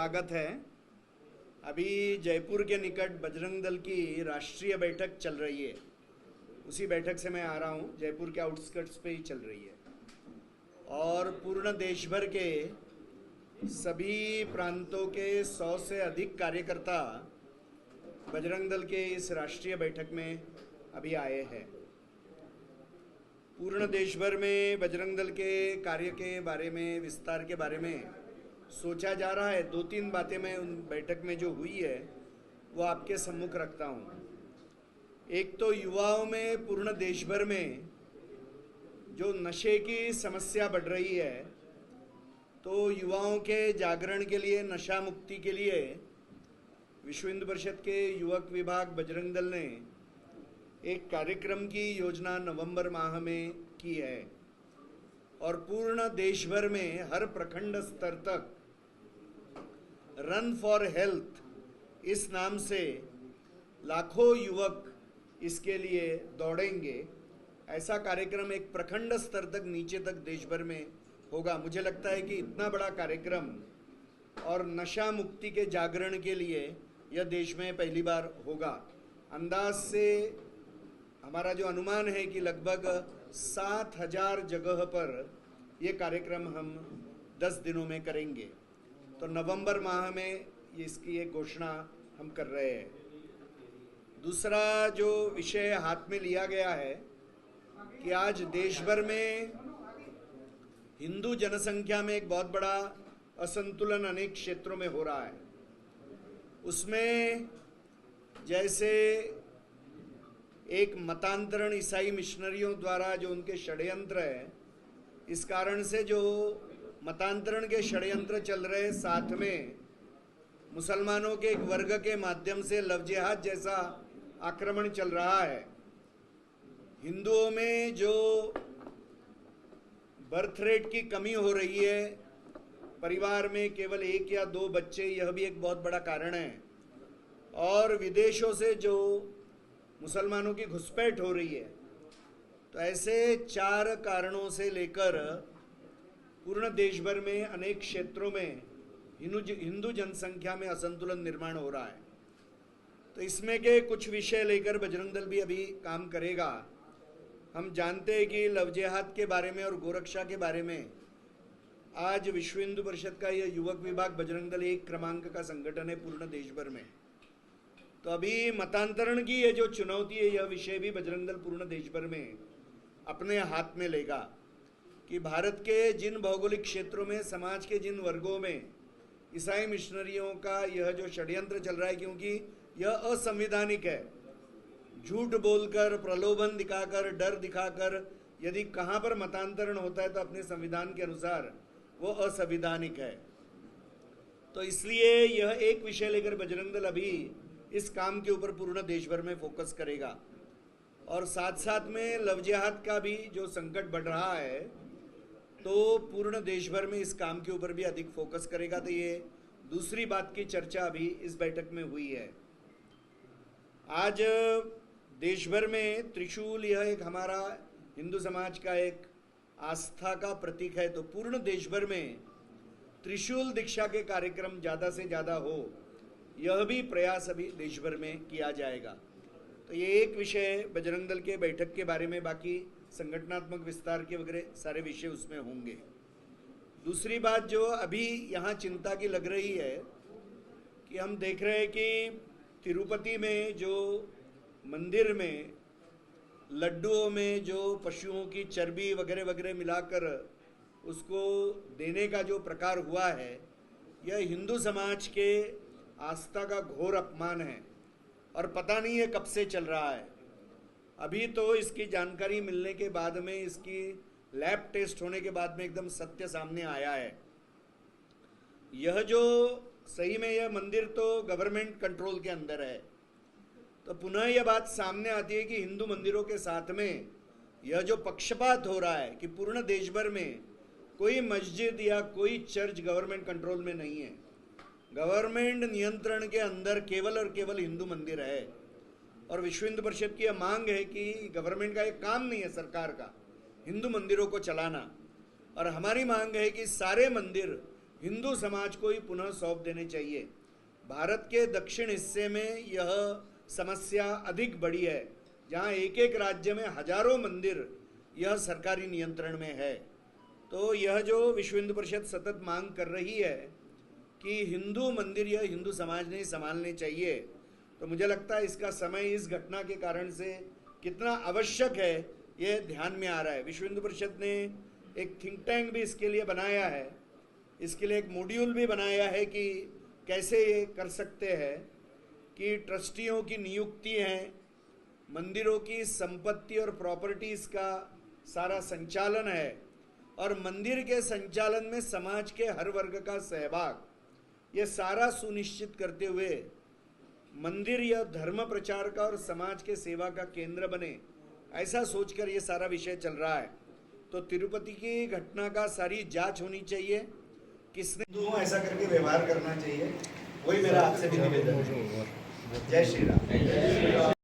स्वागत है। अभी जयपुर के निकट बजरंग दल की राष्ट्रीय बैठक चल रही है। उसी बैठक से मैं आ रहा हूँ। जयपुर के आउटस्कर्ट्स पे ही चल रही है और पूर्ण देश भर के सभी प्रांतों के 100 से अधिक कार्यकर्ता बजरंग दल के इस राष्ट्रीय बैठक में अभी आए हैं। पूर्ण देश भर में बजरंग दल के कार्य के बारे में, विस्तार के बारे में सोचा जा रहा है। 2-3 बातें मैं उन बैठक में जो हुई है वो आपके सम्मुख रखता हूँ। एक तो युवाओं में पूर्ण देश भर में जो नशे की समस्या बढ़ रही है, तो युवाओं के जागरण के लिए, नशा मुक्ति के लिए विश्व हिंदू परिषद के युवक विभाग बजरंग दल ने एक कार्यक्रम की योजना नवंबर माह में की है और पूर्ण देश भर में हर प्रखंड स्तर तक रन फॉर हेल्थ इस नाम से लाखों युवक इसके लिए दौड़ेंगे। ऐसा कार्यक्रम एक प्रखंड स्तर तक, नीचे तक देश भर में होगा। मुझे लगता है कि इतना बड़ा कार्यक्रम और नशा मुक्ति के जागरण के लिए यह देश में पहली बार होगा। अंदाज से हमारा जो अनुमान है कि लगभग 7,000 जगह पर ये कार्यक्रम हम 10 दिनों में करेंगे। तो नवंबर माह में इसकी एक घोषणा हम कर रहे हैं। दूसरा जो विषय हाथ में लिया गया है कि आज देश भर में हिंदू जनसंख्या में एक बहुत बड़ा असंतुलन अनेक क्षेत्रों में हो रहा है। उसमें जैसे एक मतांतरण ईसाई मिशनरियों द्वारा जो उनके षड्यंत्र है, इस कारण से जो मतांतरण के षड्यंत्र चल रहे, साथ में मुसलमानों के एक वर्ग के माध्यम से लव जिहाद जैसा आक्रमण चल रहा है। हिंदुओं में जो बर्थ रेट की कमी हो रही है, परिवार में केवल 1 या 2 बच्चे, यह भी एक बहुत बड़ा कारण है। और विदेशों से जो मुसलमानों की घुसपैठ हो रही है। तो ऐसे 4 कारणों से लेकर पूर्ण देश भर में अनेक क्षेत्रों में हिंदू जनसंख्या में असंतुलन निर्माण हो रहा है। तो इसमें के कुछ विषय लेकर बजरंग दल भी अभी काम करेगा। हम जानते हैं कि लव जिहाद के बारे में और गोरक्षा के बारे में आज विश्व हिंदू परिषद का यह युवक विभाग बजरंग दल 1 क्रमांक का संगठन है पूर्ण देश भर में। तो अभी मतांतरण की ये जो चुनौती है, यह विषय भी बजरंग दल पूर्ण देश भर में अपने हाथ में लेगा कि भारत के जिन भौगोलिक क्षेत्रों में, समाज के जिन वर्गों में ईसाई मिशनरियों का यह जो षड्यंत्र चल रहा है, क्योंकि यह असंवैधानिक है। झूठ बोलकर, प्रलोभन दिखाकर, डर दिखाकर यदि कहाँ पर मतांतरण होता है तो अपने संविधान के अनुसार वो असंवैधानिक है। तो इसलिए यह एक विषय लेकर बजरंग दल अभी इस काम के ऊपर पूर्ण देश भर में फोकस करेगा और साथ साथ में लव जिहाद का भी जो संकट बढ़ रहा है, तो पूर्ण देश भर में इस काम के ऊपर भी अधिक फोकस करेगा। तो ये दूसरी बात की चर्चा अभी इस बैठक में हुई है। आज देश भर में त्रिशूल, यह एक हमारा हिंदू समाज का एक आस्था का प्रतीक है। तो पूर्ण देश भर में त्रिशूल दीक्षा के कार्यक्रम ज़्यादा से ज़्यादा हो, यह भी प्रयास अभी देश भर में किया जाएगा। तो ये एक विषय बजरंग दल के बैठक के बारे में, बाकी संगठनात्मक विस्तार के वगैरह सारे विषय उसमें होंगे। दूसरी बात जो अभी यहाँ चिंता की लग रही है कि हम देख रहे हैं कि तिरुपति में जो मंदिर में लड्डुओं में जो पशुओं की चर्बी वगैरह वगैरह मिलाकर उसको देने का जो प्रकार हुआ है, यह हिंदू समाज के आस्था का घोर अपमान है और पता नहीं है कब से चल रहा है। अभी तो इसकी जानकारी मिलने के बाद में, इसकी लैब टेस्ट होने के बाद में एकदम सत्य सामने आया है। यह जो सही में यह मंदिर तो गवर्नमेंट कंट्रोल के अंदर है। तो पुनः यह बात सामने आती है कि हिंदू मंदिरों के साथ में यह जो पक्षपात हो रहा है कि पूर्ण देश भर में कोई मस्जिद या कोई चर्च गवर्नमेंट कंट्रोल में नहीं है। गवर्नमेंट नियंत्रण के अंदर केवल और केवल हिंदू मंदिर है और विश्व हिंदू परिषद की यह मांग है कि गवर्नमेंट का एक काम नहीं है सरकार का हिंदू मंदिरों को चलाना, और हमारी मांग है कि सारे मंदिर हिंदू समाज को ही पुनः सौंप देने चाहिए। भारत के दक्षिण हिस्से में यह समस्या अधिक बड़ी है, जहाँ एक एक राज्य में हजारों मंदिर यह सरकारी नियंत्रण में है। तो यह जो विश्व हिंदू परिषद सतत मांग कर रही है कि हिंदू मंदिर यह हिंदू समाज ने संभालने चाहिए, तो मुझे लगता है इसका समय इस घटना के कारण से कितना आवश्यक है ये ध्यान में आ रहा है। विश्व हिंदू परिषद ने एक थिंक टैंक भी इसके लिए बनाया है, इसके लिए एक मॉड्यूल भी बनाया है कि कैसे ये कर सकते हैं कि ट्रस्टियों की नियुक्ति है, मंदिरों की संपत्ति और प्रॉपर्टीज़ का सारा संचालन है, और मंदिर के संचालन में समाज के हर वर्ग का सहभाग, ये सारा सुनिश्चित करते हुए मंदिर यह धर्म प्रचार का और समाज के सेवा का केंद्र बने, ऐसा सोचकर ये सारा विषय चल रहा है। तो तिरुपति की घटना का सारी जांच होनी चाहिए, किसने दो ऐसा करके व्यवहार करना चाहिए, वही मेरा आपसे भी निवेदन है। जय श्री राम।